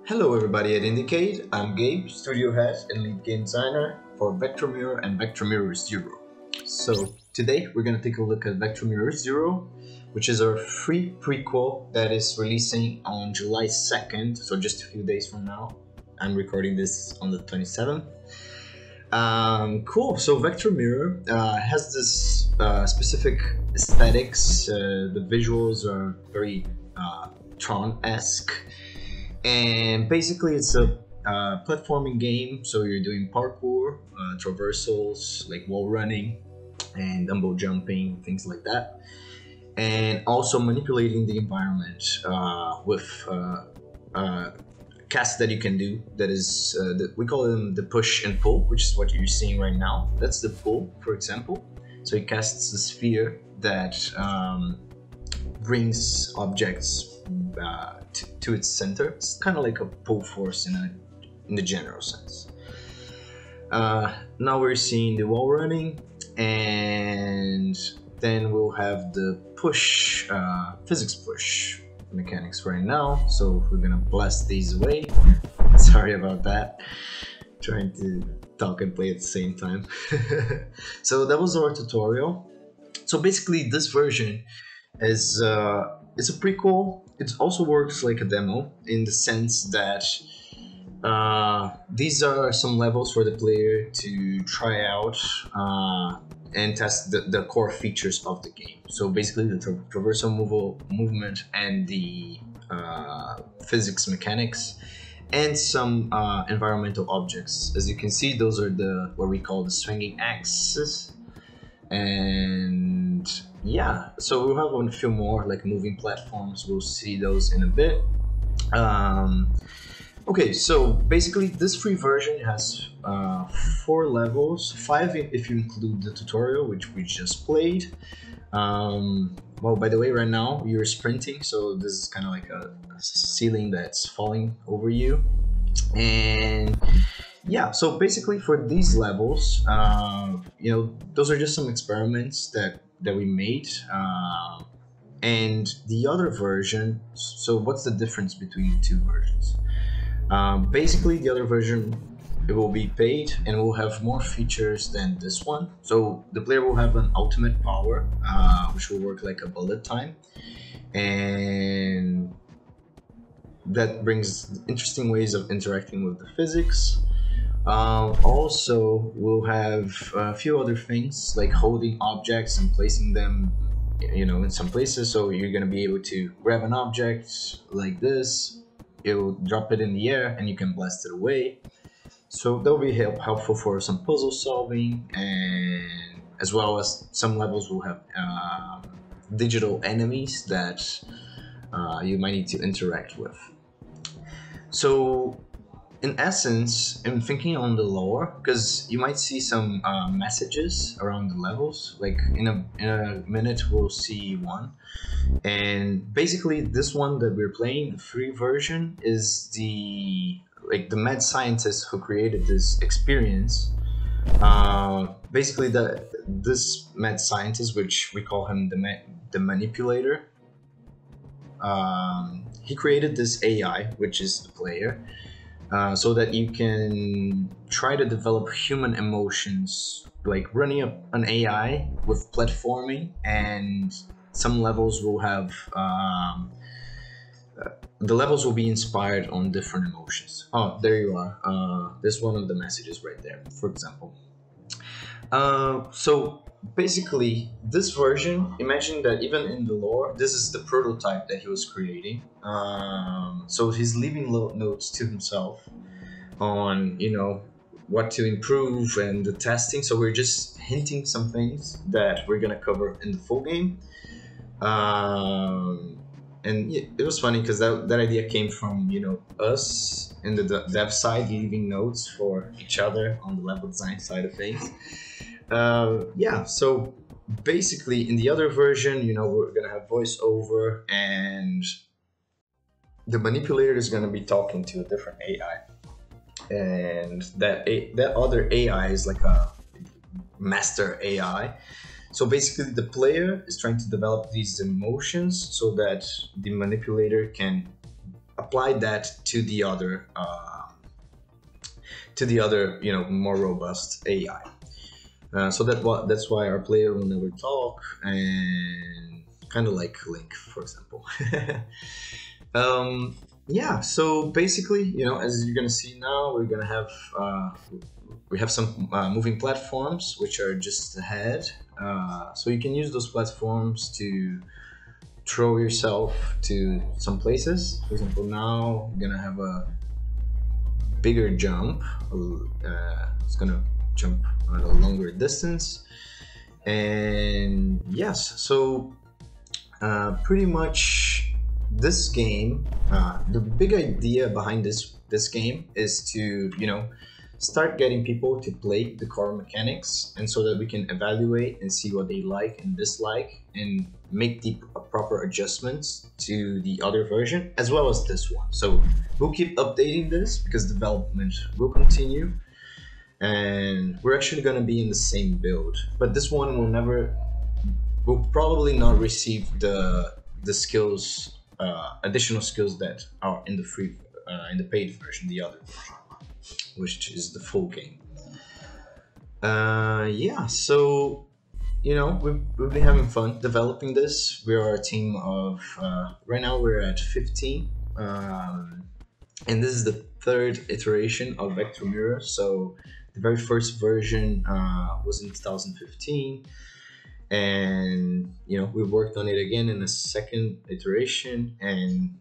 Hello everybody at Indicate, I'm Gabe, studio head and lead game designer for Vector Mirror and Vector Mirror Zero. So today we're going to take a look at Vector Mirror Zero, which is our free prequel that is releasing on July 2nd, so just a few days from now. I'm recording this on the 27th. Cool, so Vector Mirror has this specific aesthetics. The visuals are very Tron-esque. And basically it's a platforming game, so you're doing parkour, traversals, like wall running and dumbbell jumping, things like that. And also manipulating the environment with casts that you can do. That is, we call them the push and pull, which is what you're seeing right now. That's the pull, for example. So it casts a sphere that brings objects to its center. It's kind of like a pull force in the general sense. Now we're seeing the wall running, and then we'll have the push, physics push mechanics right now. So we're gonna blast these away. Sorry about that. Trying to talk and play at the same time. So that was our tutorial. So basically this version is it's a prequel. It also works like a demo in the sense that these are some levels for the player to try out and test the core features of the game. So basically the traversal movement and the physics mechanics and some environmental objects. As you can see, those are what we call the swinging axes. And yeah, so we'll have a few more like moving platforms. We'll see those in a bit. Okay, so basically this free version has 4 levels, 5 if you include the tutorial, which we just played. Well, by the way, right now you're sprinting, so this is kind of like a ceiling that's falling over you. And yeah, so basically for these levels, you know, those are just some experiments that we made. And the other version, so what's the difference between the two versions? Basically the other version, it will be paid and will have more features than this one. So the player will have an ultimate power, which will work like a bullet time, and that brings interesting ways of interacting with the physics. Also, we'll have a few other things like holding objects and placing them, you know, in some places. So you're gonna be able to grab an object like this, it'll drop it in the air, and you can blast it away. So that'll be helpful for some puzzle solving, and as well as some levels will have digital enemies that you might need to interact with. So in essence, I'm thinking on the lore, because you might see some messages around the levels. Like in a minute we'll see one, and basically this one that we're playing, the free version, is the mad scientist who created this experience. Basically this mad scientist, which we call him the manipulator, he created this AI, which is the player, so that you can try to develop human emotions, like running up an AI with platforming, and some levels will have the levels will be inspired on different emotions. Oh, there you are. There's one of the messages right there, for example. So basically this version, imagine that even in the lore, this is the prototype that he was creating. So he's leaving notes to himself on, you know, what to improve and the testing. So we're just hinting some things that we're gonna cover in the full game. And it was funny because that idea came from, you know, us in the dev side leaving notes for each other on the level design side of things. Yeah, so basically in the other version, you know, we're gonna have voiceover, and the manipulator is gonna be talking to a different AI, and that other AI is like a master AI. So basically the player is trying to develop these emotions so that the manipulator can apply that to the other more robust AI. So that's why our player will never talk, and kind of like Link, for example. Yeah, so basically, as you're gonna see now, we're gonna have we have some moving platforms which are just ahead. So you can use those platforms to throw yourself to some places. For example, now you're gonna have a bigger jump. It's gonna jump at a longer distance, and yes, so pretty much this game, the big idea behind this game is to start getting people to play the core mechanics, and so that we can evaluate and see what they like and dislike and make the proper adjustments to the other version as well as this one. So we'll keep updating this because development will continue, and we're actually going to be in the same build, but this one will probably not receive the skills, additional skills that are in the paid version, the other version, which is the full game. Yeah, so we've been having fun developing this. We are a team of right now we're at 15, and this is the third iteration of Vector Mirror. So the very first version was in 2015, and we worked on it again in a second iteration, and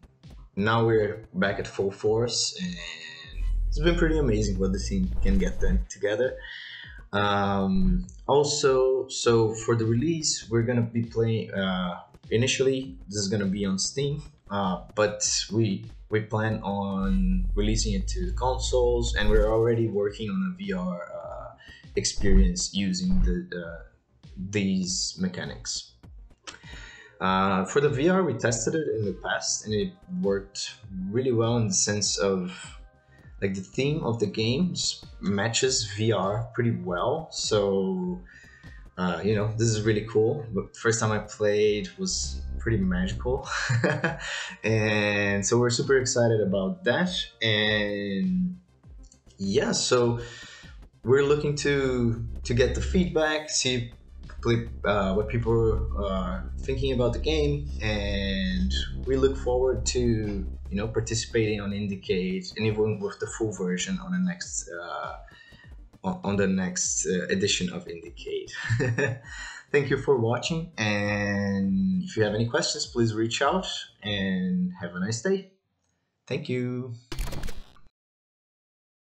now we're back at full force, and it's been pretty amazing what the team can get together. Also, so for the release, we're gonna be playing. Initially, this is gonna be on Steam, but we plan on releasing it to consoles, and we're already working on a VR experience using these mechanics. For the VR, we tested it in the past, and it worked really well in the sense of like the theme of the game matches VR pretty well. So this is really cool. But first time I played was pretty magical, and so we're super excited about that. And yeah, so we're looking to get the feedback, see what people are thinking about the game, and we look forward to participating on Indicate, and even with the full version on the next edition of Indicate. Thank you for watching, and if you have any questions, please reach out, and have a nice day. Thank you.